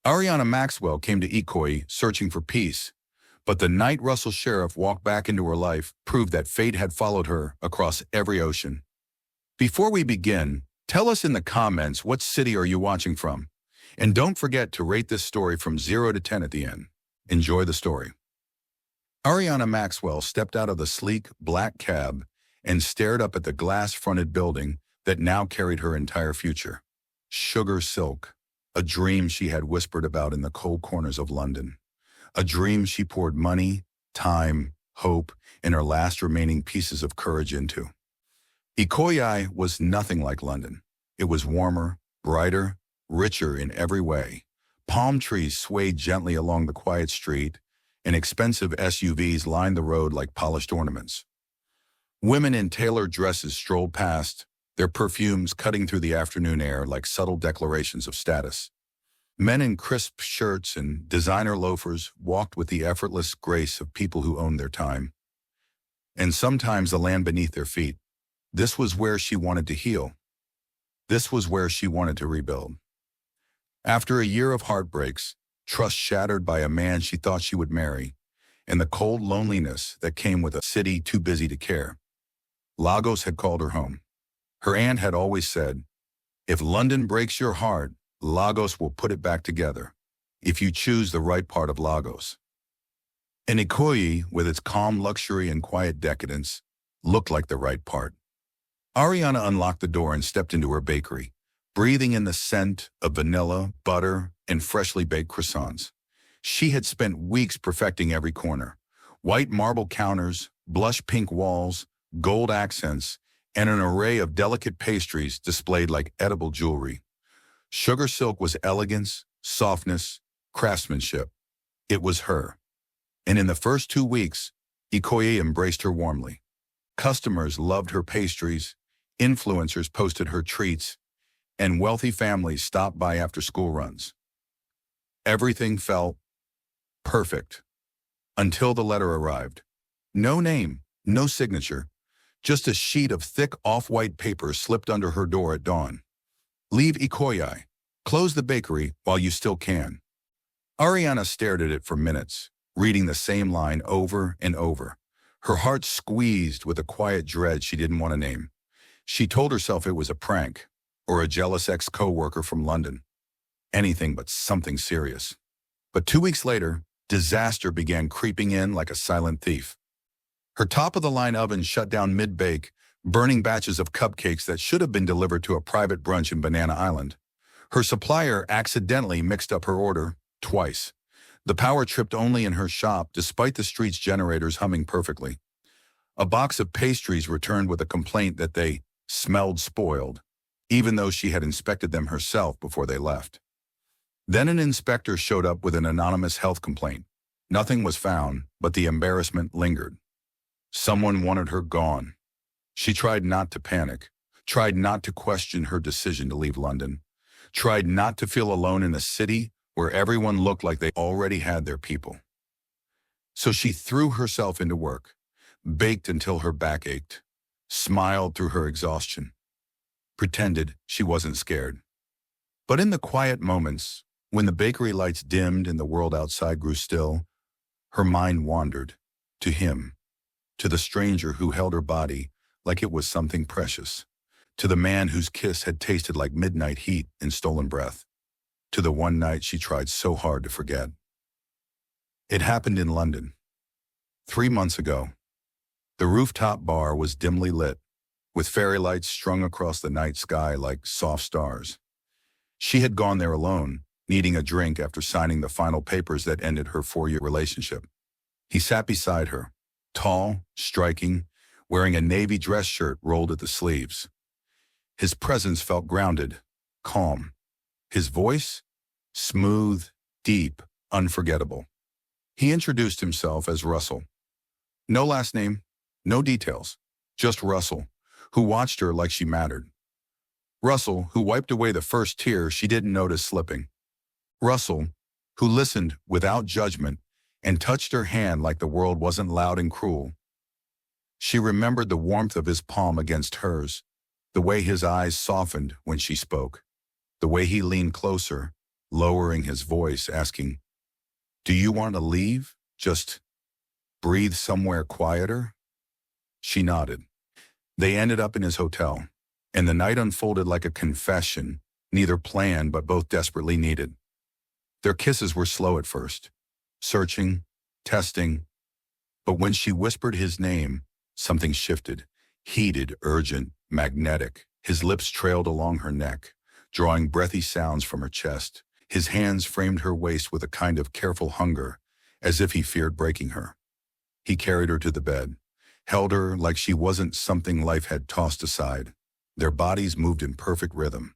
Arianna Maxwell came to Ecoy searching for peace, but the night Russell Sheriff walked back into her life proved that fate had followed her across every ocean. Before we begin, tell us in the comments what city are you watching from, and don't forget to rate this story from 0 to 10 at the end. Enjoy the story. Arianna Maxwell stepped out of the sleek, black cab and stared up at the glass-fronted building that now carried her entire future. Sugar Silk, a dream she had whispered about in the cold corners of London. A dream she poured money, time, hope, and her last remaining pieces of courage into. Ikoyi was nothing like London. It was warmer, brighter, richer in every way. Palm trees swayed gently along the quiet street, and expensive SUVs lined the road like polished ornaments. Women in tailored dresses strolled past, their perfumes cutting through the afternoon air like subtle declarations of status. Men in crisp shirts and designer loafers walked with the effortless grace of people who owned their time, and sometimes the land beneath their feet. This was where she wanted to heal. This was where she wanted to rebuild. After a year of heartbreaks, trust shattered by a man she thought she would marry, and the cold loneliness that came with a city too busy to care, Lagos had called her home. Her aunt had always said, "If London breaks your heart, Lagos will put it back together, if you choose the right part of Lagos." And Ikoyi, with its calm luxury and quiet decadence, looked like the right part. Arianna unlocked the door and stepped into her bakery, breathing in the scent of vanilla, butter, and freshly baked croissants. She had spent weeks perfecting every corner. White marble counters, blush pink walls, gold accents, and an array of delicate pastries displayed like edible jewelry. Sugar Silk was elegance, softness, craftsmanship. It was her. And in the first 2 weeks, Ikoyi embraced her warmly. Customers loved her pastries, influencers posted her treats, and wealthy families stopped by after school runs. Everything felt perfect until the letter arrived. No name, no signature, just a sheet of thick off-white paper slipped under her door at dawn. "Leave Ikoyi. Close the bakery while you still can." Arianna stared at it for minutes, reading the same line over and over, her heart squeezed with a quiet dread she didn't want to name. She told herself it was a prank, or a jealous ex-co-worker from London. Anything but something serious. But 2 weeks later, disaster began creeping in like a silent thief. Her top-of-the-line oven shut down mid-bake, burning batches of cupcakes that should have been delivered to a private brunch in Banana Island. Her supplier accidentally mixed up her order twice. The power tripped only in her shop, despite the street's generators humming perfectly. A box of pastries returned with a complaint that they smelled spoiled, even though she had inspected them herself before they left. Then an inspector showed up with an anonymous health complaint. Nothing was found, but the embarrassment lingered. Someone wanted her gone. She tried not to panic, tried not to question her decision to leave London, tried not to feel alone in a city where everyone looked like they already had their people. So she threw herself into work, baked until her back ached, smiled through her exhaustion, pretended she wasn't scared. But in the quiet moments, when the bakery lights dimmed and the world outside grew still, her mind wandered to him, to the stranger who held her body like it was something precious, to the man whose kiss had tasted like midnight heat and stolen breath, to the one night she tried so hard to forget. It happened in London. 3 months ago. The rooftop bar was dimly lit, with fairy lights strung across the night sky like soft stars. She had gone there alone, needing a drink after signing the final papers that ended her 4-year relationship. He sat beside her, tall, striking, wearing a navy dress shirt rolled at the sleeves. His presence felt grounded, calm. His voice, smooth, deep, unforgettable. He introduced himself as Russell. No last name, no details, just Russell, who watched her like she mattered. Russell, who wiped away the first tear she didn't notice slipping. Russell, who listened without judgment and touched her hand like the world wasn't loud and cruel. She remembered the warmth of his palm against hers, the way his eyes softened when she spoke, the way he leaned closer, lowering his voice, asking, "Do you want to leave? Just breathe somewhere quieter?" She nodded. They ended up in his hotel, and the night unfolded like a confession, neither planned but both desperately needed. Their kisses were slow at first, searching, testing, but when she whispered his name, something shifted, heated, urgent, magnetic. His lips trailed along her neck, drawing breathy sounds from her chest. His hands framed her waist with a kind of careful hunger, as if he feared breaking her. He carried her to the bed, held her like she wasn't something life had tossed aside. Their bodies moved in perfect rhythm.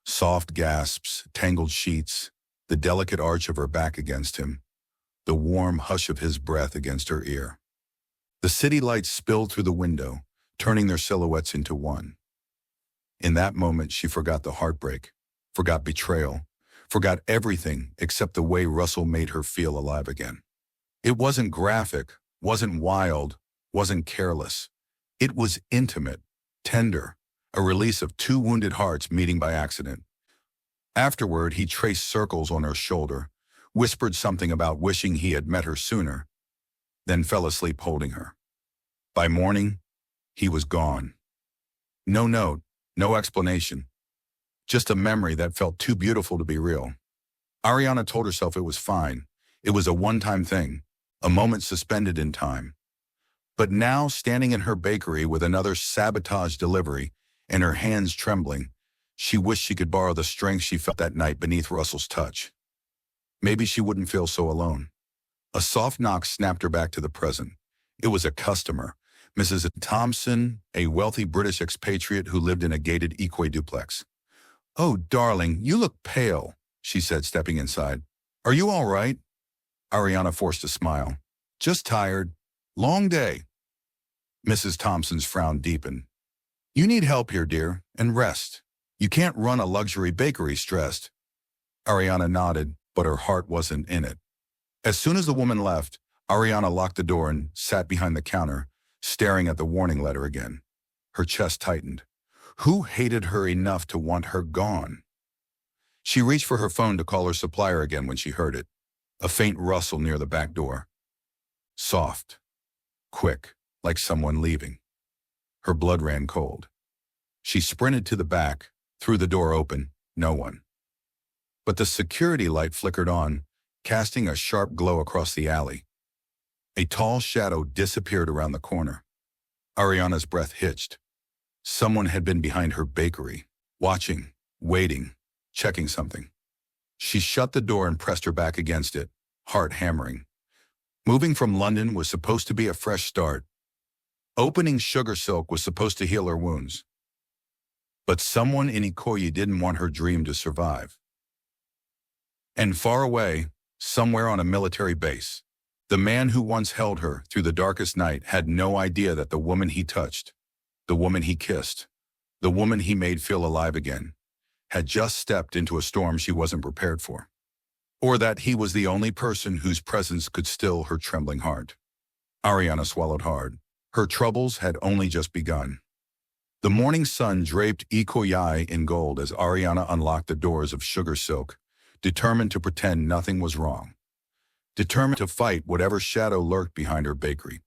Soft gasps, tangled sheets, the delicate arch of her back against him, the warm hush of his breath against her ear. The city lights spilled through the window, turning their silhouettes into one. In that moment, she forgot the heartbreak, forgot betrayal, forgot everything except the way Russell made her feel alive again. It wasn't graphic, wasn't wild, wasn't careless. It was intimate, tender, a release of two wounded hearts meeting by accident. Afterward, he traced circles on her shoulder, whispered something about wishing he had met her sooner, then fell asleep holding her. By morning, he was gone. No note, no explanation. Just a memory that felt too beautiful to be real. Arianna told herself it was fine. It was a one-time thing, a moment suspended in time. But now, standing in her bakery with another Sabotage delivery and her hands trembling, she wished she could borrow the strength she felt that night beneath Russell's touch. Maybe she wouldn't feel so alone. A soft knock snapped her back to the present. It was a customer, Mrs. Thompson, a wealthy British expatriate who lived in a gated Ecoy duplex. "Oh, darling, you look pale," she said, stepping inside. "Are you all right?" Arianna forced a smile. "Just tired. Long day." Mrs. Thompson's frown deepened. "You need help here, dear, and rest. You can't run a luxury bakery stressed." Arianna nodded, but her heart wasn't in it. As soon as the woman left, Arianna locked the door and sat behind the counter, staring at the warning letter again. Her chest tightened. Who hated her enough to want her gone? She reached for her phone to call her supplier again when she heard it. A faint rustle near the back door. Soft. Quick, like someone leaving. Her blood ran cold. She sprinted to the back, threw the door open. No one. But the security light flickered on, casting a sharp glow across the alley. A tall shadow disappeared around the corner. Arianna's breath hitched. Someone had been behind her bakery, watching, waiting, checking something. She shut the door and pressed her back against it, heart hammering. Moving from London was supposed to be a fresh start. Opening Sugar Silk was supposed to heal her wounds. But someone in Ikoyi didn't want her dream to survive. And far away, somewhere on a military base, the man who once held her through the darkest night had no idea that the woman he touched, the woman he kissed, the woman he made feel alive again, had just stepped into a storm she wasn't prepared for. Or that he was the only person whose presence could still her trembling heart. Arianna swallowed hard. Her troubles had only just begun. The morning sun draped Ikoyi in gold as Arianna unlocked the doors of Sugar Silk, determined to pretend nothing was wrong. Determined to fight whatever shadow lurked behind her bakery.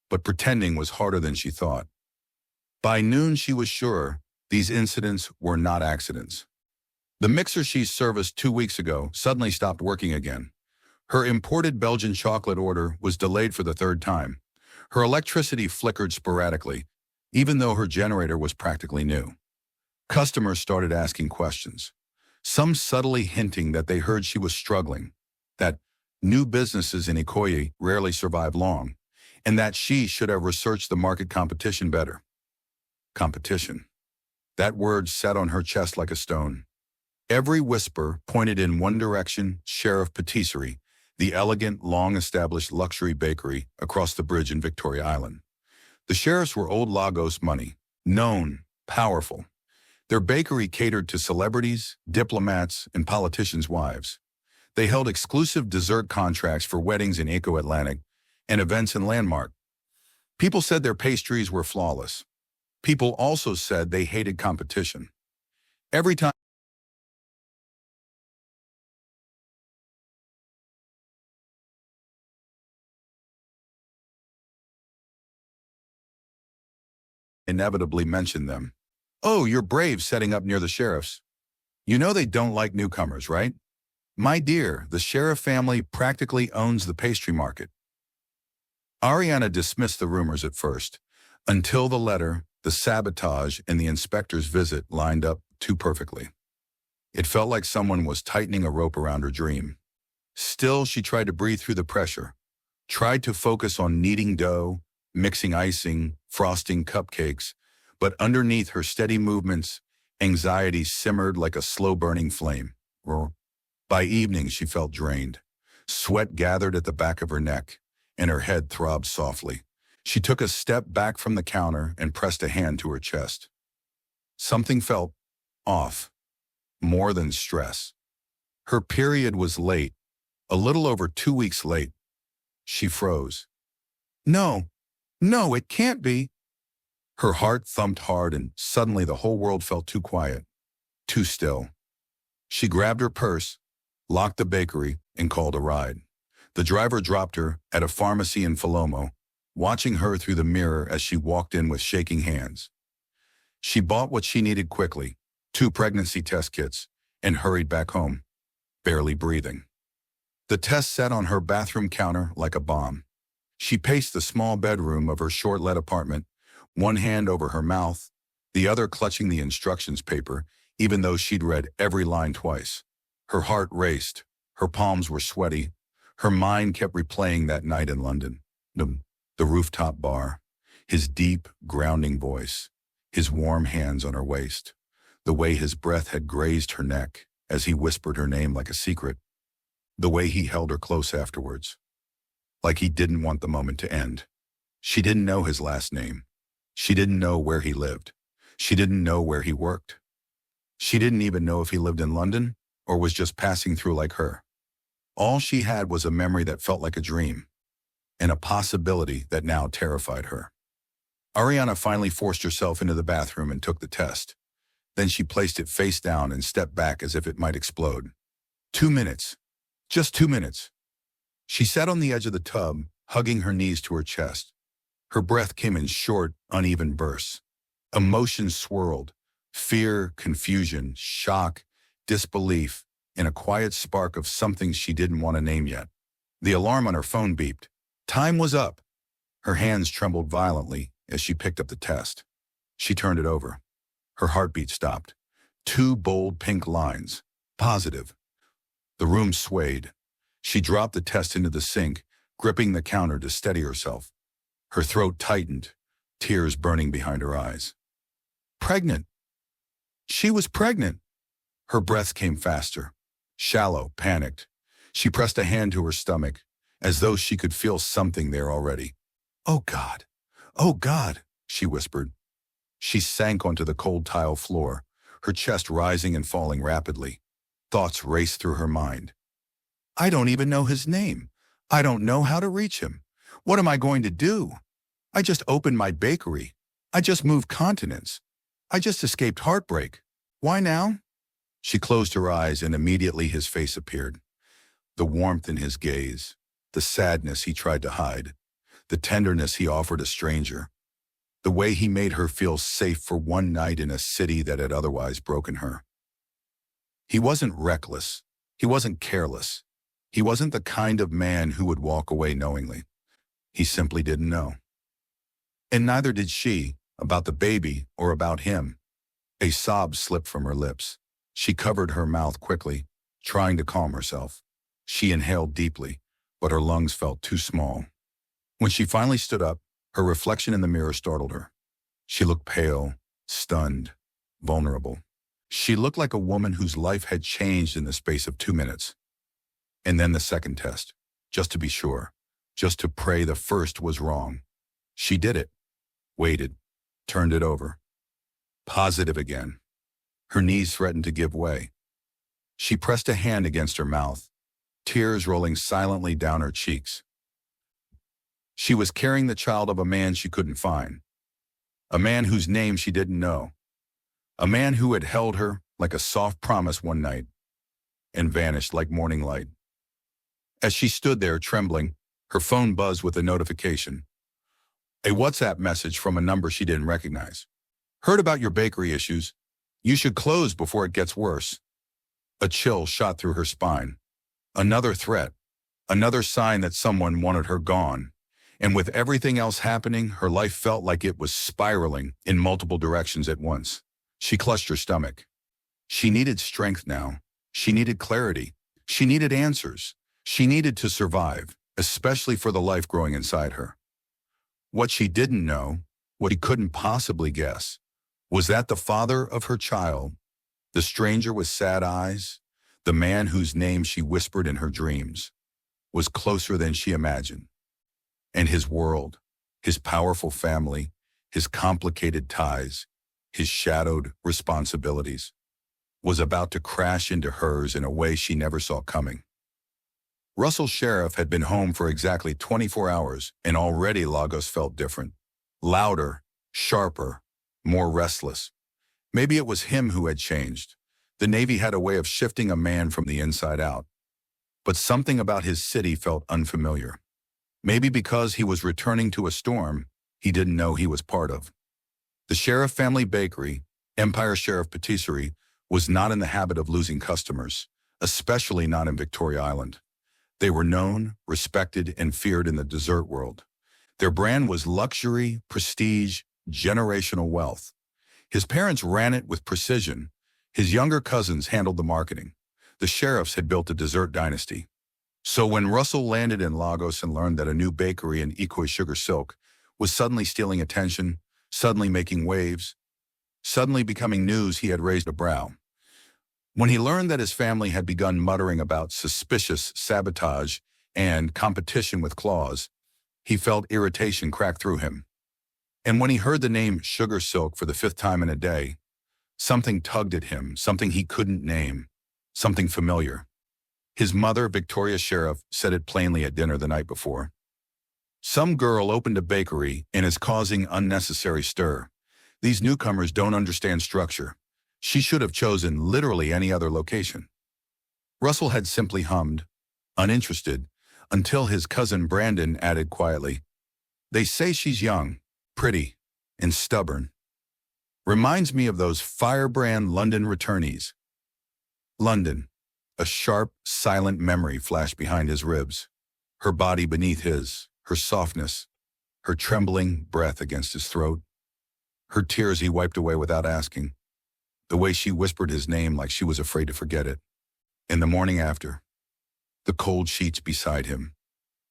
But pretending was harder than she thought. By noon, she was sure these incidents were not accidents. The mixer she serviced 2 weeks ago suddenly stopped working again. Her imported Belgian chocolate order was delayed for the third time. Her electricity flickered sporadically, even though her generator was practically new. Customers started asking questions, some subtly hinting that they heard she was struggling, that new businesses in Ikoyi rarely survive long, and that she should have researched the market competition better. Competition. That word sat on her chest like a stone. Every whisper pointed in one direction: Sheriff Patisserie, the elegant, long-established luxury bakery across the bridge in Victoria Island. The sheriffs were old Lagos money, known, powerful. Their bakery catered to celebrities, diplomats, and politicians' wives. They held exclusive dessert contracts for weddings in Eco Atlantic and events in Landmark. People said their pastries were flawless. People also said they hated competition. Every time inevitably mentioned them. "Oh, you're brave setting up near the sheriff's. You know they don't like newcomers, right? My dear, the sheriff family practically owns the pastry market." Arianna dismissed the rumors at first, until the letter, the sabotage, and the inspector's visit lined up too perfectly. It felt like someone was tightening a rope around her dream. Still, she tried to breathe through the pressure, tried to focus on kneading dough, mixing icing, frosting cupcakes, but underneath her steady movements, anxiety simmered like a slow-burning flame. By evening, she felt drained. Sweat gathered at the back of her neck, and her head throbbed softly. She took a step back from the counter and pressed a hand to her chest. Something felt off, more than stress. Her period was late, a little over 2 weeks late. She froze. No, no, it can't be. Her heart thumped hard, and suddenly the whole world felt too quiet, too still. She grabbed her purse, locked the bakery, and called a ride. The driver dropped her at a pharmacy in Falomo, watching her through the mirror as she walked in with shaking hands. She bought what she needed quickly, 2 pregnancy test kits, and hurried back home, barely breathing. The test sat on her bathroom counter like a bomb. She paced the small bedroom of her short-let apartment, one hand over her mouth, the other clutching the instructions paper, even though she'd read every line twice. Her heart raced, her palms were sweaty, her mind kept replaying that night in London. The rooftop bar, his deep, grounding voice, his warm hands on her waist, the way his breath had grazed her neck as he whispered her name like a secret, the way he held her close afterwards, like he didn't want the moment to end. She didn't know his last name. She didn't know where he lived. She didn't know where he worked. She didn't even know if he lived in London or was just passing through like her. All she had was a memory that felt like a dream, and a possibility that now terrified her. Arianna finally forced herself into the bathroom and took the test. Then she placed it face down and stepped back as if it might explode. 2 minutes. Just 2 minutes. She sat on the edge of the tub, hugging her knees to her chest. Her breath came in short, uneven bursts. Emotions swirled. Fear, confusion, shock, disbelief, and a quiet spark of something she didn't want to name yet. The alarm on her phone beeped. Time was up. Her hands trembled violently as she picked up the test. She turned it over. Her heartbeat stopped. 2 bold pink lines. Positive. The room swayed. She dropped the test into the sink, gripping the counter to steady herself. Her throat tightened, tears burning behind her eyes. Pregnant. She was pregnant. Her breath came faster, shallow, panicked. She pressed a hand to her stomach, as though she could feel something there already. Oh God, she whispered. She sank onto the cold tile floor, her chest rising and falling rapidly. Thoughts raced through her mind. I don't even know his name. I don't know how to reach him. What am I going to do? I just opened my bakery. I just moved continents. I just escaped heartbreak. Why now? She closed her eyes and immediately his face appeared. The warmth in his gaze, the sadness he tried to hide, the tenderness he offered a stranger, the way he made her feel safe for one night in a city that had otherwise broken her. He wasn't reckless. He wasn't careless. He wasn't the kind of man who would walk away knowingly. He simply didn't know. And neither did she, about the baby or about him. A sob slipped from her lips. She covered her mouth quickly, trying to calm herself. She inhaled deeply, but her lungs felt too small. When she finally stood up, her reflection in the mirror startled her. She looked pale, stunned, vulnerable. She looked like a woman whose life had changed in the space of 2 minutes. And then the second test, just to be sure, just to pray the first was wrong. She did it, waited, turned it over. Positive again. Her knees threatened to give way. She pressed a hand against her mouth, tears rolling silently down her cheeks. She was carrying the child of a man she couldn't find, a man whose name she didn't know, a man who had held her like a soft promise one night and vanished like morning light. As she stood there trembling, her phone buzzed with a notification. A WhatsApp message from a number she didn't recognize. Heard about your bakery issues. You should close before it gets worse. A chill shot through her spine. Another threat. Another sign that someone wanted her gone. And with everything else happening, her life felt like it was spiraling in multiple directions at once. She clutched her stomach. She needed strength now. She needed clarity. She needed answers. She needed to survive, especially for the life growing inside her. What she didn't know, what he couldn't possibly guess, was that the father of her child, the stranger with sad eyes, the man whose name she whispered in her dreams, was closer than she imagined. And his world, his powerful family, his complicated ties, his shadowed responsibilities, was about to crash into hers in a way she never saw coming. Russell Sheriff had been home for exactly 24 hours, and already Lagos felt different. Louder, sharper, more restless. Maybe it was him who had changed. The Navy had a way of shifting a man from the inside out. But something about his city felt unfamiliar. Maybe because he was returning to a storm he didn't know he was part of. The Sheriff family bakery, Empire Sheriff Patisserie, was not in the habit of losing customers, especially not in Victoria Island. They were known, respected, and feared in the dessert world. Their brand was luxury, prestige, generational wealth. His parents ran it with precision. His younger cousins handled the marketing. The Sheriffs had built a dessert dynasty. So when Russell landed in Lagos and learned that a new bakery in Ecoy Sugar Silk was suddenly stealing attention, suddenly making waves, suddenly becoming news, he had raised a brow. When he learned that his family had begun muttering about suspicious sabotage and competition with claws, he felt irritation crack through him. And when he heard the name Sugar Silk for the 5th time in a day, something tugged at him, something he couldn't name, something familiar. His mother, Victoria Sheriff, said it plainly at dinner the night before. Some girl opened a bakery and is causing unnecessary stir. These newcomers don't understand structure. She should have chosen literally any other location. Russell had simply hummed, uninterested, until his cousin Brandon added quietly, "They say she's young, pretty, and stubborn. Reminds me of those firebrand London returnees." London, a sharp, silent memory flashed behind his ribs. Her body beneath his, her softness, her trembling breath against his throat. Her tears he wiped away without asking. The way she whispered his name like she was afraid to forget it. In the morning after, the cold sheets beside him.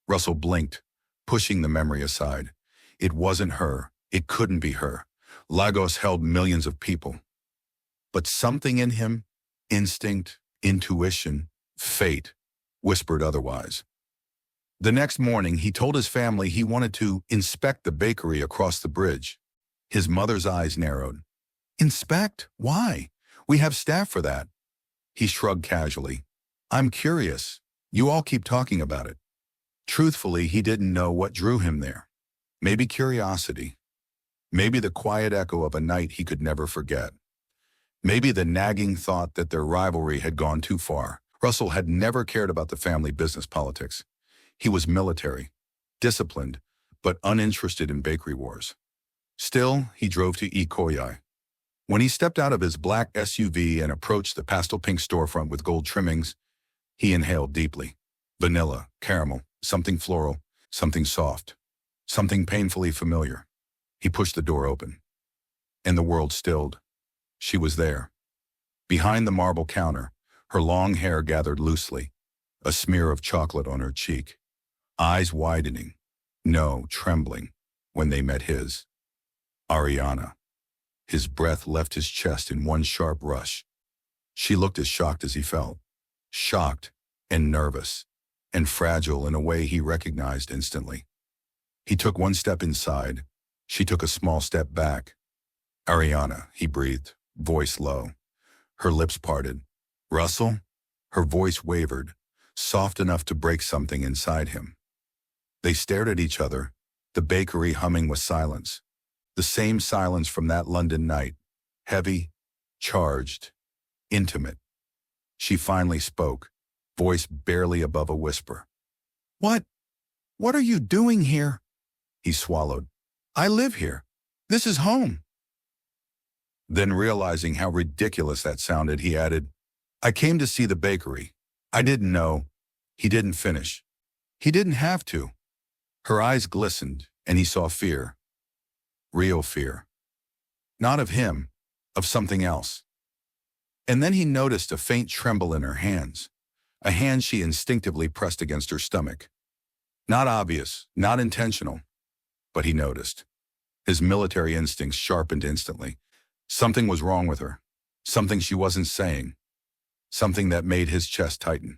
Russell blinked, pushing the memory aside. It wasn't her. It couldn't be her. Lagos held millions of people. But something in him, instinct, intuition, fate, whispered otherwise. The next morning, he told his family he wanted to inspect the bakery across the bridge. His mother's eyes narrowed. "Inspect? Why? We have staff for that." He shrugged casually. "I'm curious. You all keep talking about it." Truthfully, he didn't know what drew him there. Maybe curiosity. Maybe the quiet echo of a night he could never forget. Maybe the nagging thought that their rivalry had gone too far. Russell had never cared about the family business politics. He was military, disciplined, but uninterested in bakery wars. Still, he drove to Ikoyi. When he stepped out of his black SUV and approached the pastel pink storefront with gold trimmings, he inhaled deeply. Vanilla, caramel, something floral, something soft, something painfully familiar. He pushed the door open. And the world stilled. She was there. Behind the marble counter, her long hair gathered loosely, a smear of chocolate on her cheek. Eyes widening, no, trembling, when they met his. Arianna. His breath left his chest in one sharp rush. She looked as shocked as he felt. Shocked and nervous and fragile in a way he recognized instantly. He took one step inside. She took a small step back. "Arianna," he breathed, voice low. Her lips parted. "Russell?" Her voice wavered, soft enough to break something inside him. They stared at each other, the bakery humming with silence. The same silence from that London night, heavy, charged, intimate. She finally spoke, voice barely above a whisper. What are you doing here?" He swallowed. I live here. This is home. Then realizing how ridiculous that sounded, he added, I came to see the bakery. I didn't know. He didn't finish. He didn't have to. Her eyes glistened, and he saw fear. Real fear. Not of him, of something else. And then he noticed a faint tremble in her hands, a hand she instinctively pressed against her stomach. Not obvious, not intentional, but he noticed. His military instincts sharpened instantly. Something was wrong with her, something she wasn't saying, something that made his chest tighten.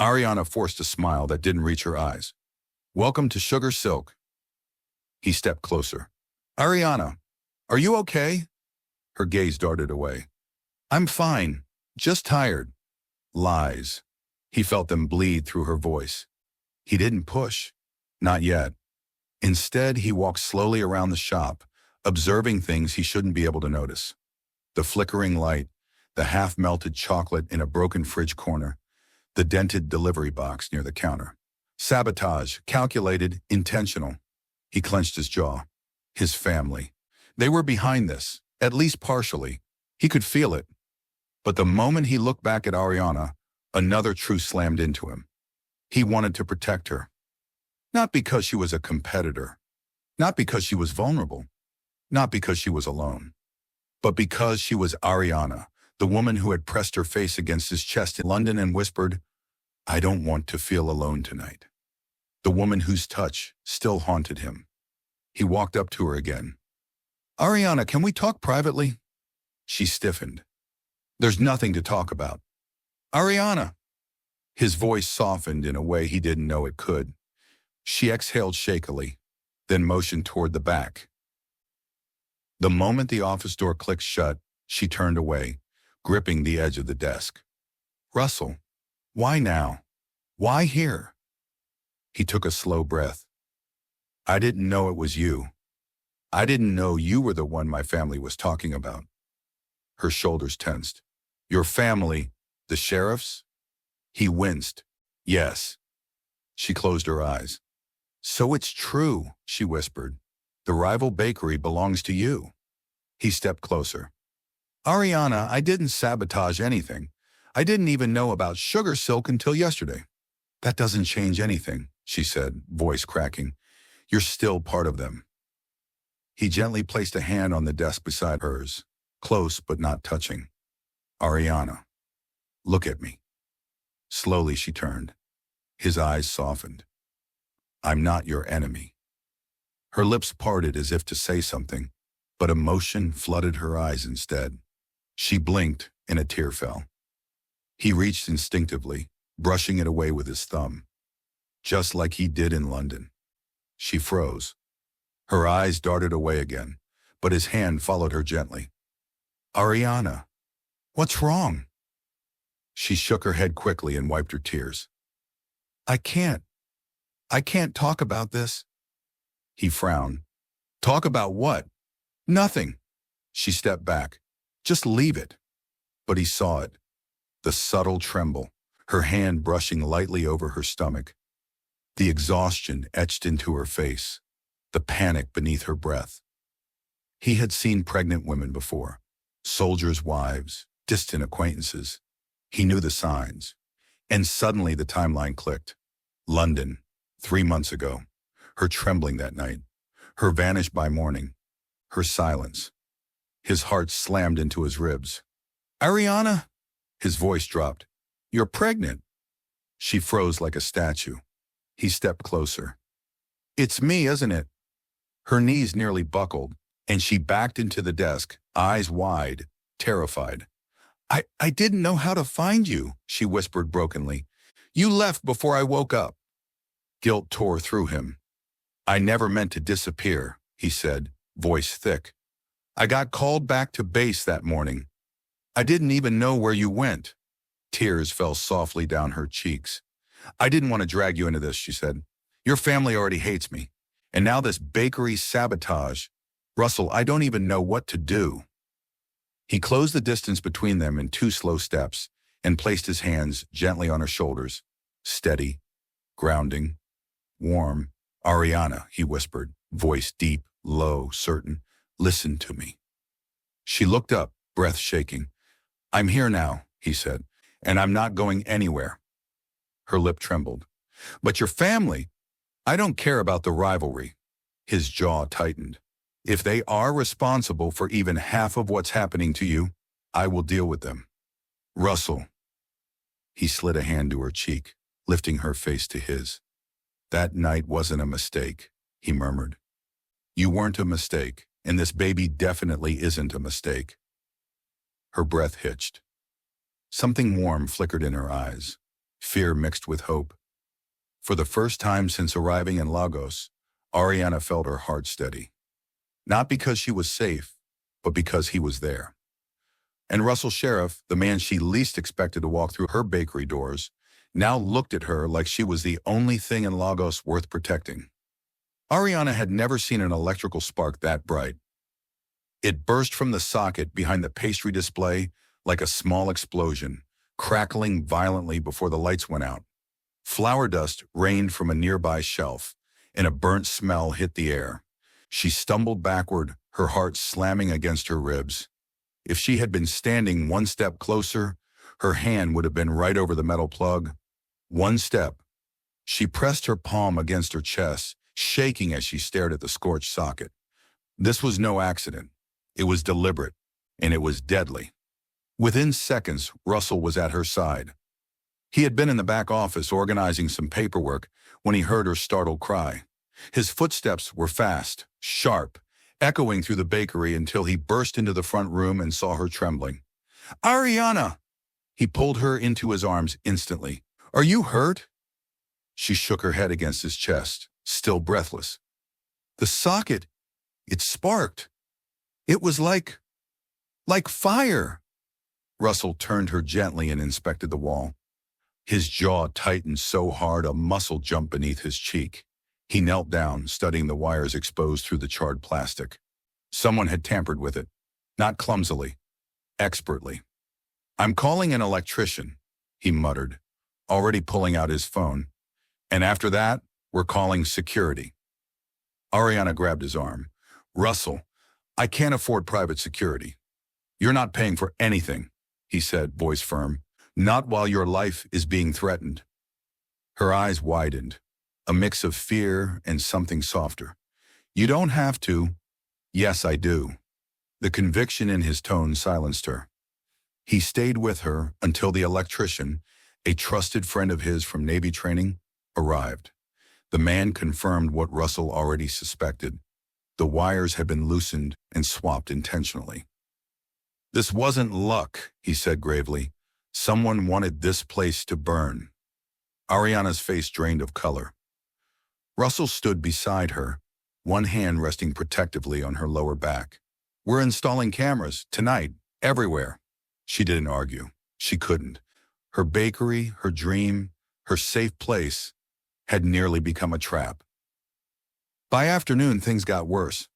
Arianna forced a smile that didn't reach her eyes. Welcome to Sugar Silk. He stepped closer. Arianna, are you okay? Her gaze darted away. I'm fine, just tired. Lies. He felt them bleed through her voice. He didn't push. Not yet. Instead, he walked slowly around the shop, observing things he shouldn't be able to notice. The flickering light, the half-melted chocolate in a broken fridge corner, the dented delivery box near the counter. Sabotage, calculated, intentional. He clenched his jaw. His family. They were behind this, at least partially. He could feel it. But the moment he looked back at Arianna, another truth slammed into him. He wanted to protect her. Not because she was a competitor. Not because she was vulnerable. Not because she was alone. But because she was Arianna, the woman who had pressed her face against his chest in London and whispered, I don't want to feel alone tonight. The woman whose touch still haunted him. He walked up to her again. Arianna, can we talk privately? She stiffened. There's nothing to talk about. Arianna. His voice softened in a way he didn't know it could. She exhaled shakily, then motioned toward the back. The moment the office door clicked shut, she turned away, gripping the edge of the desk. Russell, why now? Why here? He took a slow breath. I didn't know it was you. I didn't know you were the one my family was talking about. Her shoulders tensed. Your family, the sheriffs? He winced. Yes. She closed her eyes. So it's true, she whispered. The rival bakery belongs to you. He stepped closer. Arianna, I didn't sabotage anything. I didn't even know about Sugar Silk until yesterday. That doesn't change anything, she said, voice cracking. You're still part of them. He gently placed a hand on the desk beside hers, close but not touching. Arianna, look at me. Slowly she turned. His eyes softened. I'm not your enemy. Her lips parted as if to say something, but emotion flooded her eyes instead. She blinked and a tear fell. He reached instinctively, brushing it away with his thumb, just like he did in London. She froze. Her eyes darted away again, but his hand followed her gently. Arianna, what's wrong? She shook her head quickly and wiped her tears. I can't talk about this. He frowned. Talk about what? Nothing. She stepped back. Just leave it. But he saw it. The subtle tremble, her hand brushing lightly over her stomach. The exhaustion etched into her face, the panic beneath her breath. He had seen pregnant women before, soldiers' wives, distant acquaintances. He knew the signs. And suddenly the timeline clicked. London, 3 months ago. Her trembling that night. Her vanish by morning. Her silence. His heart slammed into his ribs. Arianna? His voice dropped. You're pregnant. She froze like a statue. He stepped closer. It's me, isn't it? Her knees nearly buckled, and she backed into the desk, eyes wide, terrified. I didn't know how to find you, she whispered brokenly. You left before I woke up. Guilt tore through him. I never meant to disappear, he said, voice thick. I got called back to base that morning. I didn't even know where you went. Tears fell softly down her cheeks. I didn't want to drag you into this, she said. Your family already hates me. And now this bakery sabotage. Russell, I don't even know what to do. He closed the distance between them in 2 slow steps and placed his hands gently on her shoulders. Steady, grounding, warm. Arianna, he whispered, voice deep, low, certain. Listen to me. She looked up, breath shaking. I'm here now, he said, and I'm not going anywhere. Her lip trembled. But your family? I don't care about the rivalry. His jaw tightened. If they are responsible for even half of what's happening to you, I will deal with them. Russell. He slid a hand to her cheek, lifting her face to his. That night wasn't a mistake, he murmured. You weren't a mistake, and this baby definitely isn't a mistake. Her breath hitched. Something warm flickered in her eyes, fear mixed with hope. For the first time since arriving in Lagos, Arianna felt her heart steady. Not because she was safe, but because he was there. And Russell Sheriff, the man she least expected to walk through her bakery doors, now looked at her like she was the only thing in Lagos worth protecting. Arianna had never seen an electrical spark that bright. It burst from the socket behind the pastry display like a small explosion, crackling violently before the lights went out. Flour dust rained from a nearby shelf, and a burnt smell hit the air. She stumbled backward, her heart slamming against her ribs. If she had been standing one step closer, her hand would have been right over the metal plug. One step. She pressed her palm against her chest, shaking as she stared at the scorched socket. This was no accident. It was deliberate, and it was deadly. Within seconds, Russell was at her side. He had been in the back office organizing some paperwork when he heard her startled cry. His footsteps were fast, sharp, echoing through the bakery until he burst into the front room and saw her trembling. Arianna! He pulled her into his arms instantly. Are you hurt? She shook her head against his chest, still breathless. The socket, it sparked. It was like fire. Russell turned her gently and inspected the wall. His jaw tightened so hard a muscle jumped beneath his cheek. He knelt down, studying the wires exposed through the charred plastic. Someone had tampered with it, not clumsily, expertly. I'm calling an electrician, he muttered, already pulling out his phone. And after that, we're calling security. Arianna grabbed his arm. Russell, I can't afford private security. You're not paying for anything, he said, voice firm. Not while your life is being threatened. Her eyes widened, a mix of fear and something softer. You don't have to. Yes, I do. The conviction in his tone silenced her. He stayed with her until the electrician, a trusted friend of his from Navy training, arrived. The man confirmed what Russell already suspected. The wires had been loosened and swapped intentionally. This wasn't luck, he said gravely. Someone wanted this place to burn. Arianna's face drained of color. Russell stood beside her, one hand resting protectively on her lower back. We're installing cameras, tonight, everywhere. She didn't argue. She couldn't. Her bakery, her dream, her safe place had nearly become a trap. By afternoon, things got worse.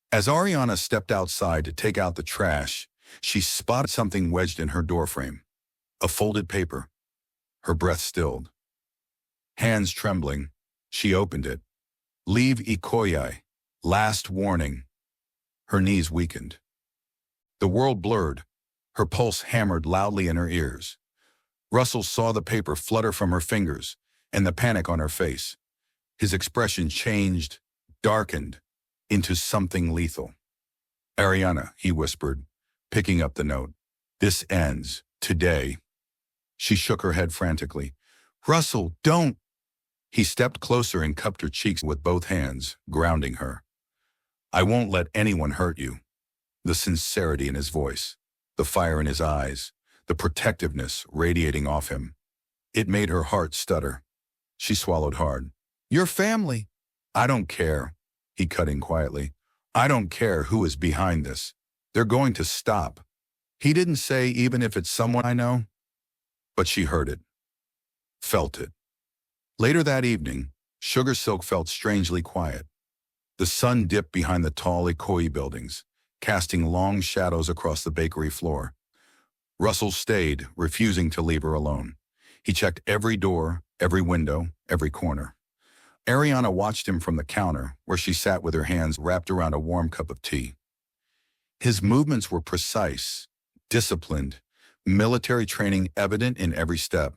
As Arianna stepped outside to take out the trash, she spotted something wedged in her doorframe. A folded paper. Her breath stilled. Hands trembling, she opened it. Leave Ikoyi. Last warning. Her knees weakened. The world blurred. Her pulse hammered loudly in her ears. Russell saw the paper flutter from her fingers and the panic on her face. His expression changed, darkened, into something lethal. Arianna, he whispered, picking up the note. This ends today. She shook her head frantically. Russell, don't! He stepped closer and cupped her cheeks with both hands, grounding her. I won't let anyone hurt you. The sincerity in his voice, the fire in his eyes, the protectiveness radiating off him. It made her heart stutter. She swallowed hard. Your family. I don't care, he cut in quietly. I don't care who is behind this. They're going to stop. He didn't say even if it's someone I know. But she heard it, felt it. Later that evening, Sugar Silk felt strangely quiet. The sun dipped behind the tall Ikoyi buildings, casting long shadows across the bakery floor. Russell stayed, refusing to leave her alone. He checked every door, every window, every corner. Arianna watched him from the counter, where she sat with her hands wrapped around a warm cup of tea. His movements were precise, disciplined, military training evident in every step.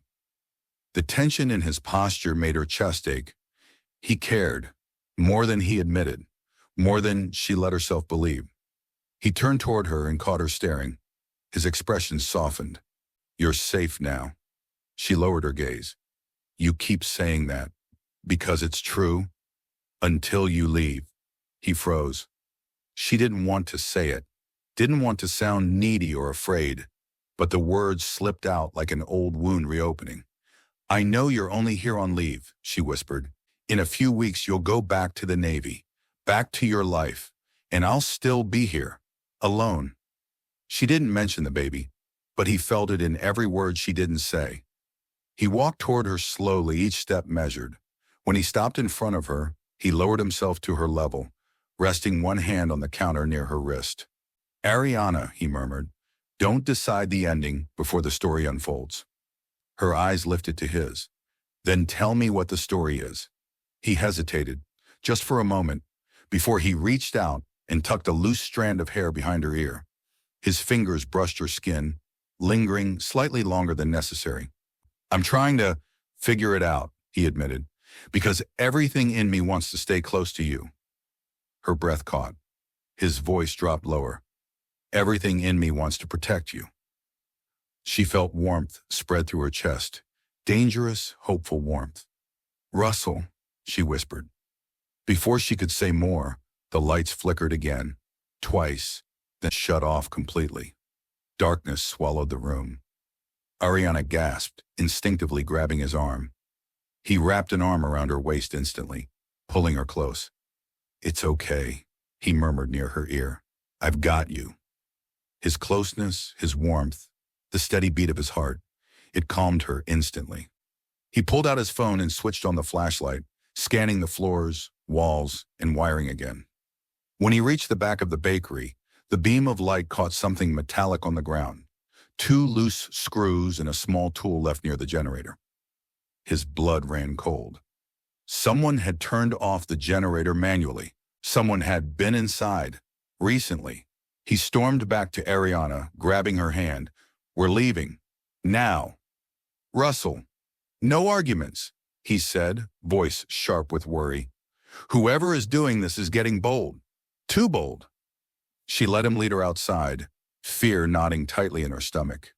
The tension in his posture made her chest ache. He cared, more than he admitted, more than she let herself believe. He turned toward her and caught her staring. His expression softened. "You're safe now." She lowered her gaze. "You keep saying that, because it's true, until you leave." He froze. She didn't want to say it, didn't want to sound needy or afraid, but the words slipped out like an old wound reopening. "I know you're only here on leave," she whispered. "In a few weeks you'll go back to the Navy, back to your life, and I'll still be here, alone." She didn't mention the baby, but he felt it in every word she didn't say. He walked toward her slowly, each step measured. When he stopped in front of her, he lowered himself to her level, resting one hand on the counter near her wrist. "Arianna," he murmured, "don't decide the ending before the story unfolds." Her eyes lifted to his. "Then tell me what the story is." He hesitated, just for a moment, before he reached out and tucked a loose strand of hair behind her ear. His fingers brushed her skin, lingering slightly longer than necessary. "I'm trying to figure it out," he admitted, "because everything in me wants to stay close to you." Her breath caught. His voice dropped lower. "Everything in me wants to protect you." She felt warmth spread through her chest, dangerous, hopeful warmth. "Russell," she whispered. Before she could say more, the lights flickered again, twice, then shut off completely. Darkness swallowed the room. Arianna gasped, instinctively grabbing his arm. He wrapped an arm around her waist instantly, pulling her close. "It's okay," he murmured near her ear. "I've got you." His closeness, his warmth, the steady beat of his heart, it calmed her instantly. He pulled out his phone and switched on the flashlight, scanning the floors, walls, and wiring again. When he reached the back of the bakery, the beam of light caught something metallic on the ground, 2 loose screws and a small tool left near the generator. His blood ran cold. Someone had turned off the generator manually. Someone had been inside, recently. He stormed back to Arianna, grabbing her hand. "We're leaving. Now." "Russell." "No arguments," he said, voice sharp with worry. "Whoever is doing this is getting bold. Too bold." She let him lead her outside, fear knotting tightly in her stomach.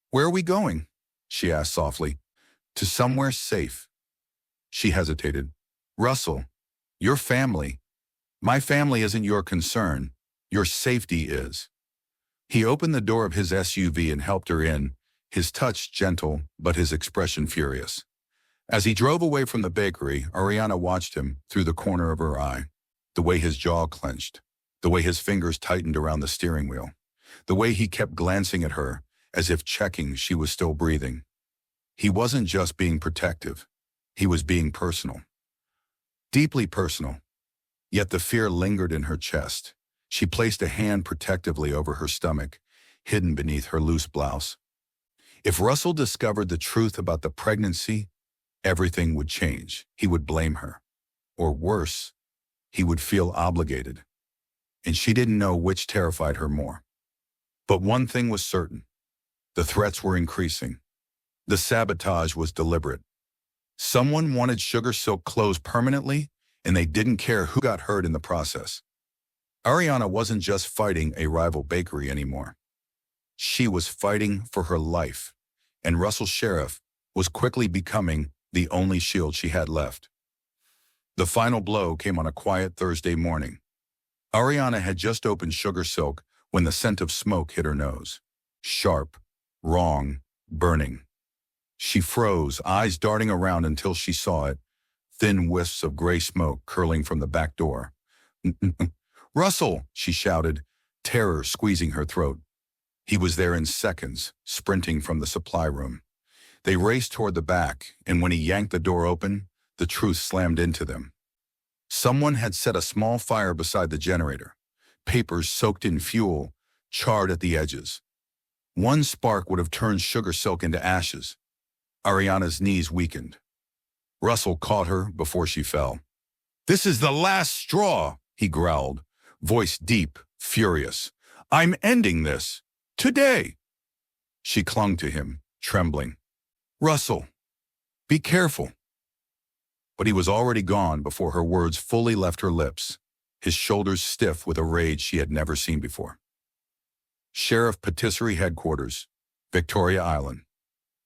"Where are we going?" she asked softly. "To somewhere safe." She hesitated. "Russell, your family. My family isn't your concern. Your safety is." He opened the door of his SUV and helped her in, his touch gentle, but his expression furious. As he drove away from the bakery, Arianna watched him through the corner of her eye. The way his jaw clenched, the way his fingers tightened around the steering wheel, the way he kept glancing at her, as if checking she was still breathing. He wasn't just being protective. He was being personal. Deeply personal. Yet the fear lingered in her chest. She placed a hand protectively over her stomach, hidden beneath her loose blouse. If Russell discovered the truth about the pregnancy, everything would change. He would blame her. Or worse, he would feel obligated. And she didn't know which terrified her more. But one thing was certain. The threats were increasing. The sabotage was deliberate. Someone wanted Sugar Silk closed permanently, and they didn't care who got hurt in the process. Arianna wasn't just fighting a rival bakery anymore. She was fighting for her life, and Russell Sheriff was quickly becoming the only shield she had left. The final blow came on a quiet Thursday morning. Arianna had just opened Sugar Silk when the scent of smoke hit her nose. Sharp, wrong, burning. She froze, eyes darting around until she saw it, thin wisps of gray smoke curling from the back door. "Russell!" she shouted, terror squeezing her throat. He was there in seconds, sprinting from the supply room. They raced toward the back, and when he yanked the door open, the truth slammed into them. Someone had set a small fire beside the generator, papers soaked in fuel, charred at the edges. One spark would have turned Sugar Silk into ashes. Arianna's knees weakened. Russell caught her before she fell. "This is the last straw," he growled, voice deep, furious. "I'm ending this. Today." She clung to him, trembling. "Russell, be careful." But he was already gone before her words fully left her lips, his shoulders stiff with a rage she had never seen before. Sheriff Patisserie Headquarters, Victoria Island.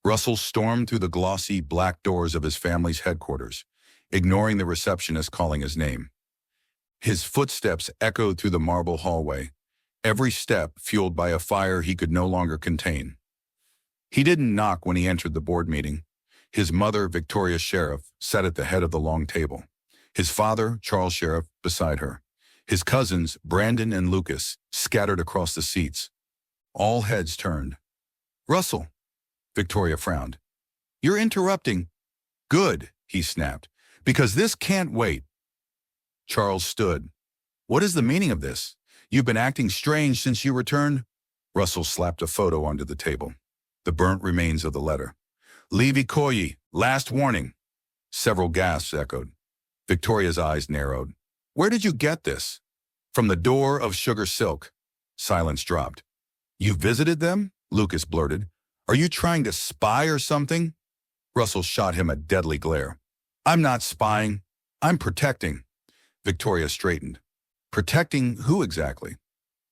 Russell stormed through the glossy black doors of his family's headquarters, ignoring the receptionist calling his name. His footsteps echoed through the marble hallway, every step fueled by a fire he could no longer contain. He didn't knock when he entered the board meeting. His mother, Victoria Sheriff, sat at the head of the long table. His father, Charles Sheriff, beside her. His cousins, Brandon and Lucas, scattered across the seats. All heads turned. "Russell," Victoria frowned. "You're interrupting." "Good," he snapped, "because this can't wait." Charles stood. "What is the meaning of this? You've been acting strange since you returned." Russell slapped a photo onto the table. The burnt remains of the letter. "Leave Ikoyi. Last warning." Several gasps echoed. Victoria's eyes narrowed. "Where did you get this?" "From the door of Sugar Silk." Silence dropped. "You visited them?" Lucas blurted. "Are you trying to spy or something?" Russell shot him a deadly glare. "I'm not spying. I'm protecting." Victoria straightened. "Protecting who exactly?"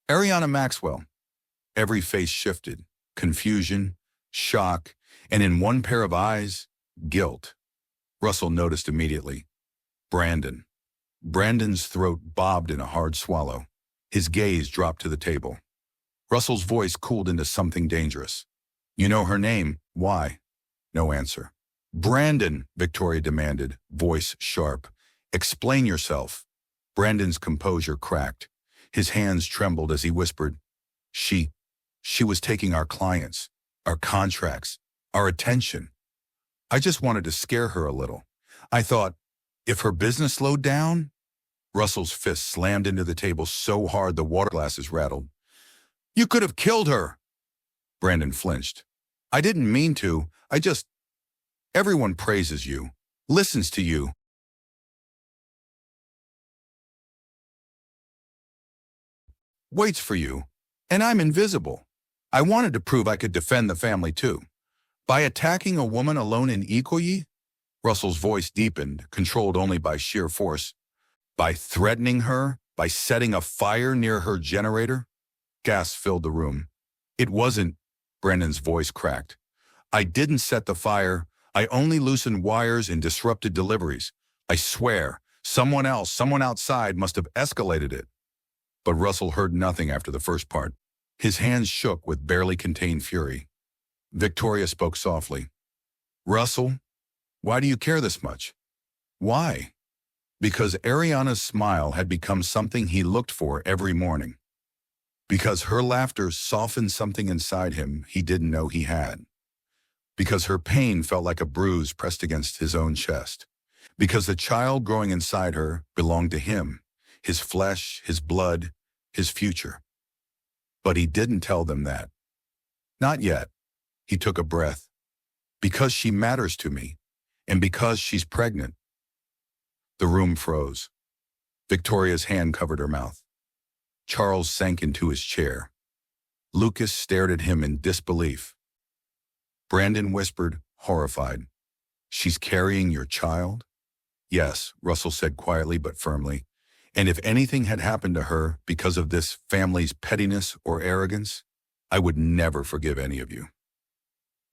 "Arianna Maxwell." Every face shifted. Confusion, shock, and in one pair of eyes, guilt. Russell noticed immediately. Brandon. Brandon's throat bobbed in a hard swallow. His gaze dropped to the table. Russell's voice cooled into something dangerous. "You know her name. Why?" No answer. "Brandon," Victoria demanded, voice sharp. "Explain yourself." Brandon's composure cracked. His hands trembled as he whispered, She was taking our clients, our contracts, our attention. I just wanted to scare her a little. I thought, if her business slowed down." Russell's fist slammed into the table so hard the water glasses rattled. "You could have killed her." Brandon flinched. "I didn't mean to. Everyone praises you, listens to you. Waits for you. And I'm invisible. I wanted to prove I could defend the family too. By attacking a woman alone in Ikoyi?" Russell's voice deepened, controlled only by sheer force. "By threatening her? By setting a fire near her generator?" Gasps filled the room. "It wasn't," Brandon's voice cracked. "I didn't set the fire. I only loosened wires and disrupted deliveries. I swear, someone outside must have escalated it." But Russell heard nothing after the first part. His hands shook with barely contained fury. Victoria spoke softly. "Russell, why do you care this much?" "Why?" Because Arianna's smile had become something he looked for every morning. Because her laughter softened something inside him he didn't know he had. Because her pain felt like a bruise pressed against his own chest. Because the child growing inside her belonged to him, his flesh, his blood, his future. But he didn't tell them that. Not yet. He took a breath. "Because she matters to me, and because she's pregnant." The room froze. Victoria's hand covered her mouth. Charles sank into his chair. Lucas stared at him in disbelief. Brandon whispered, horrified, "She's carrying your child?" "Yes," Russell said quietly but firmly. "And if anything had happened to her because of this family's pettiness or arrogance, I would never forgive any of you."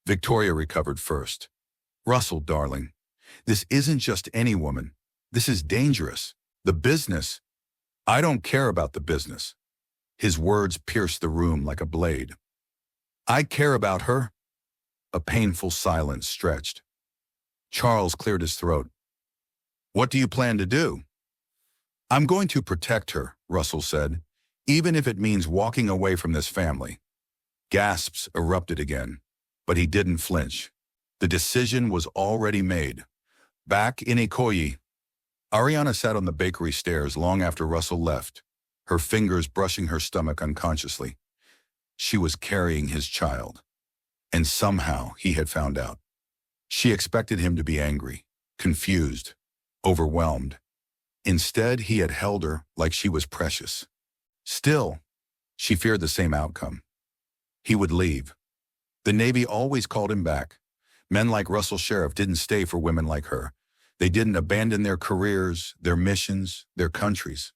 Victoria recovered first. "Russell, darling, this isn't just any woman. This is dangerous. The business." "I don't care about the business." His words pierced the room like a blade. "I care about her." A painful silence stretched. Charles cleared his throat. "What do you plan to do?" "I'm going to protect her," Russell said, "even if it means walking away from this family." Gasps erupted again, but he didn't flinch. The decision was already made. Back in Ikoyi, Arianna sat on the bakery stairs long after Russell left, her fingers brushing her stomach unconsciously. She was carrying his child, and somehow he had found out. She expected him to be angry, confused, overwhelmed. Instead, he had held her like she was precious. Still, she feared the same outcome. He would leave. The Navy always called him back. Men like Russell Sheriff didn't stay for women like her. They didn't abandon their careers, their missions, their countries.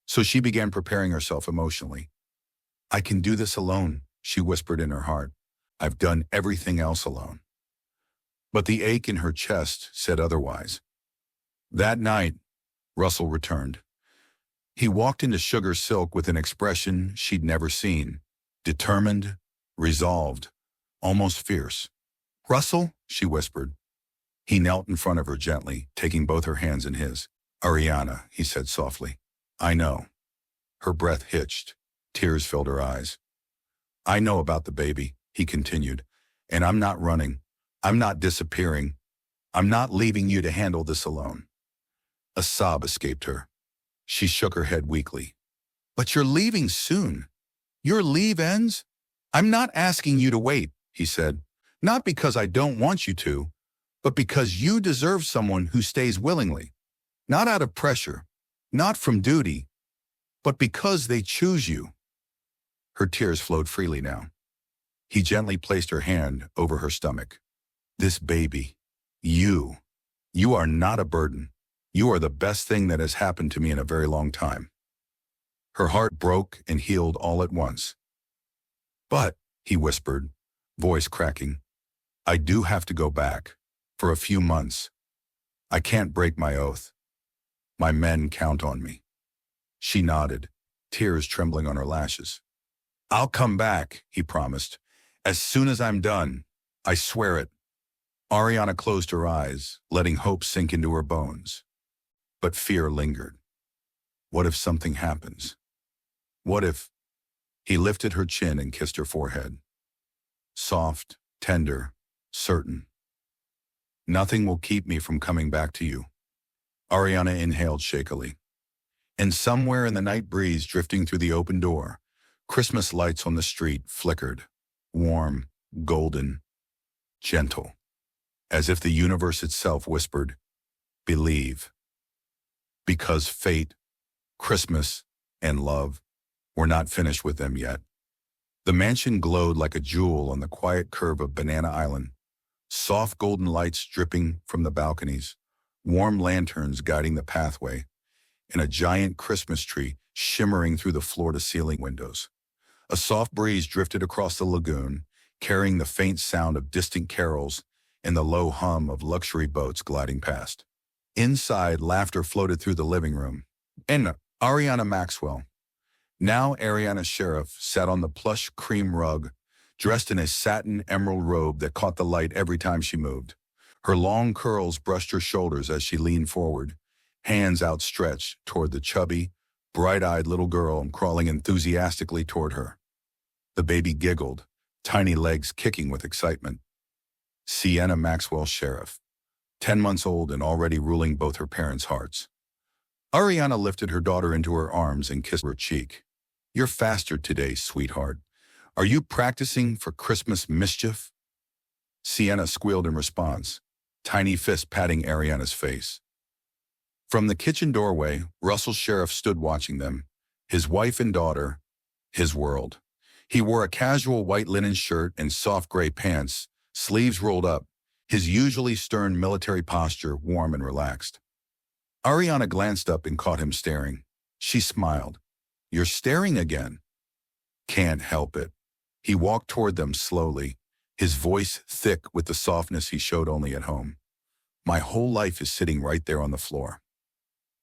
So she began preparing herself emotionally. "I can do this alone," she whispered in her heart. "I've done everything else alone." But the ache in her chest said otherwise. That night, Russell returned. He walked into Sugar Silk with an expression she'd never seen. Determined, resolved, almost fierce. "Russell," she whispered. He knelt in front of her gently, taking both her hands in his. "Arianna," he said softly. "I know." Her breath hitched. Tears filled her eyes. "I know about the baby," he continued, "and I'm not running. I'm not disappearing. I'm not leaving you to handle this alone." A sob escaped her. She shook her head weakly. "But you're leaving soon. Your leave ends?" "I'm not asking you to wait," he said. "Not because I don't want you to, but because you deserve someone who stays willingly. Not out of pressure, not from duty, but because they choose you." Her tears flowed freely now. He gently placed her hand over her stomach. "This baby, you are not a burden. You are the best thing that has happened to me in a very long time." Her heart broke and healed all at once. "But," he whispered, voice cracking, "I do have to go back. For a few months. I can't break my oath. My men count on me." She nodded, tears trembling on her lashes. "I'll come back," he promised. "As soon as I'm done. I swear it." Arianna closed her eyes, letting hope sink into her bones. But fear lingered. What if something happens? What if... He lifted her chin and kissed her forehead. Soft, tender, certain. "Nothing will keep me from coming back to you." Arianna inhaled shakily. And somewhere in the night breeze drifting through the open door, Christmas lights on the street flickered, warm, golden, gentle, as if the universe itself whispered, "Believe." Because fate, Christmas, and love were not finished with them yet. The mansion glowed like a jewel on the quiet curve of Banana Island, soft golden lights dripping from the balconies, warm lanterns guiding the pathway, and a giant Christmas tree shimmering through the floor-to-ceiling windows. A soft breeze drifted across the lagoon, carrying the faint sound of distant carols and the low hum of luxury boats gliding past. Inside, laughter floated through the living room. And Arianna Maxwell, now Arianna Sheriff, sat on the plush cream rug, dressed in a satin emerald robe that caught the light every time she moved. Her long curls brushed her shoulders as she leaned forward, hands outstretched toward the chubby, bright-eyed little girl crawling enthusiastically toward her. The baby giggled, tiny legs kicking with excitement. Sienna Maxwell Sheriff, 10 months old and already ruling both her parents' hearts. Arianna lifted her daughter into her arms and kissed her cheek. "You're faster today, sweetheart. Are you practicing for Christmas mischief?" Sienna squealed in response, tiny fist patting Arianna's face. From the kitchen doorway, Russell Sheriff stood watching them, his wife and daughter, his world. He wore a casual white linen shirt and soft gray pants, sleeves rolled up, his usually stern military posture warm and relaxed. Arianna glanced up and caught him staring. She smiled. "You're staring again." "Can't help it." He walked toward them slowly, his voice thick with the softness he showed only at home. "My whole life is sitting right there on the floor."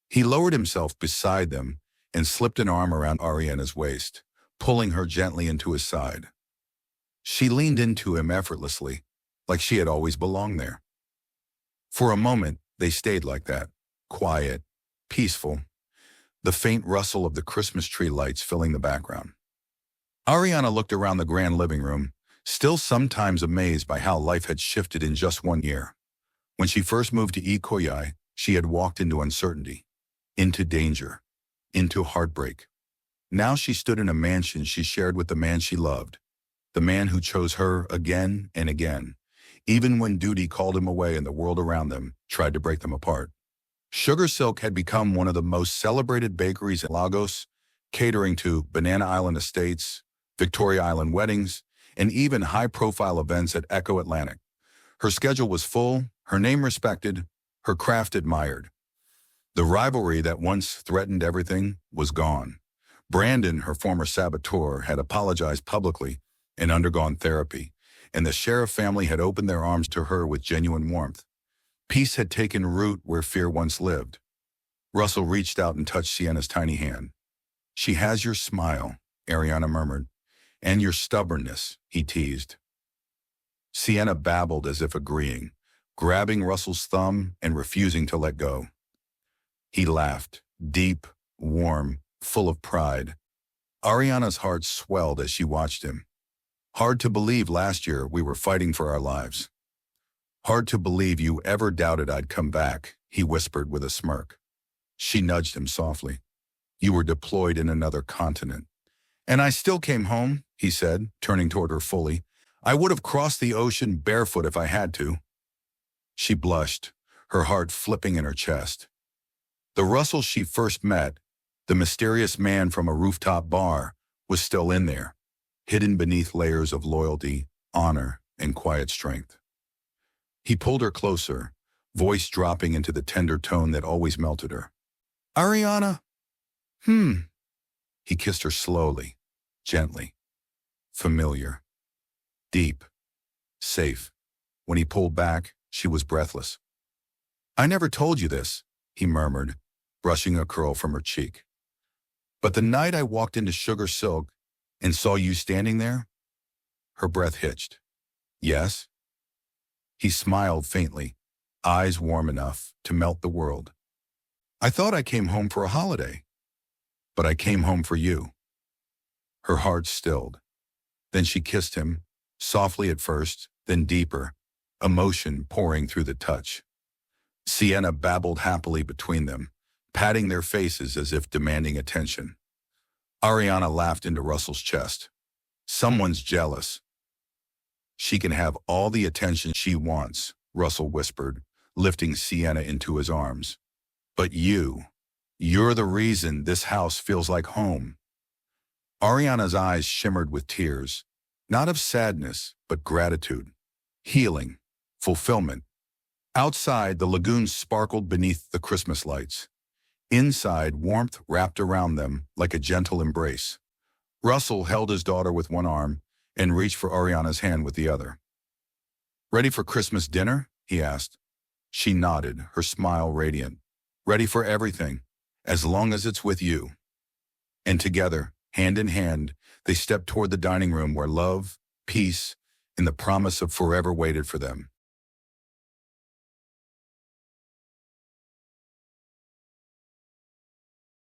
He lowered himself beside them and slipped an arm around Arianna's waist, pulling her gently into his side. She leaned into him effortlessly, like she had always belonged there. For a moment, they stayed like that, quiet, peaceful, the faint rustle of the Christmas tree lights filling the background. Arianna looked around the grand living room, still sometimes amazed by how life had shifted in just 1 year. When she first moved to Ikoyi, she had walked into uncertainty, into danger, into heartbreak. Now she stood in a mansion she shared with the man she loved, the man who chose her again and again, even when duty called him away and the world around them tried to break them apart. Sugar Silk had become one of the most celebrated bakeries in Lagos, catering to Banana Island estates, Victoria Island weddings, and even high-profile events at Echo Atlantic. Her schedule was full, her name respected, her craft admired. The rivalry that once threatened everything was gone. Brandon, her former saboteur, had apologized publicly and undergone therapy, and the Sheriff family had opened their arms to her with genuine warmth. Peace had taken root where fear once lived. Russell reached out and touched Sienna's tiny hand. "She has your smile," Arianna murmured. "And your stubbornness," he teased. Sienna babbled as if agreeing, grabbing Russell's thumb and refusing to let go. He laughed, deep, warm, full of pride. Ariana's heart swelled as she watched him. "Hard to believe last year we were fighting for our lives. Hard to believe you ever doubted I'd come back," he whispered with a smirk. She nudged him softly. "You were deployed in another continent." "And I still came home," he said, turning toward her fully. "I would have crossed the ocean barefoot if I had to." She blushed, her heart flipping in her chest. The Russell she first met, the mysterious man from a rooftop bar, was still in there, hidden beneath layers of loyalty, honor, and quiet strength. He pulled her closer, voice dropping into the tender tone that always melted her. "Arianna." He kissed her slowly, gently, familiar, deep, safe. When he pulled back, she was breathless. "I never told you this," he murmured, brushing a curl from her cheek. "But the night I walked into Sugar Silk and saw you standing there," her breath hitched. "Yes?" He smiled faintly, eyes warm enough to melt the world. "I thought I came home for a holiday, but I came home for you." Her heart stilled. Then she kissed him, softly at first, then deeper, emotion pouring through the touch. Sienna babbled happily between them, patting their faces as if demanding attention. Arianna laughed into Russell's chest. "Someone's jealous." "She can have all the attention she wants," Russell whispered, lifting Sienna into his arms. "But you're the reason this house feels like home." Ariana's eyes shimmered with tears, not of sadness, but gratitude, healing, fulfillment. Outside, the lagoon sparkled beneath the Christmas lights. Inside, warmth wrapped around them like a gentle embrace. Russell held his daughter with one arm and reached for Ariana's hand with the other. "Ready for Christmas dinner?" he asked. She nodded, her smile radiant. "Ready for everything, as long as it's with you." And together, hand in hand, they stepped toward the dining room where love, peace, and the promise of forever waited for them.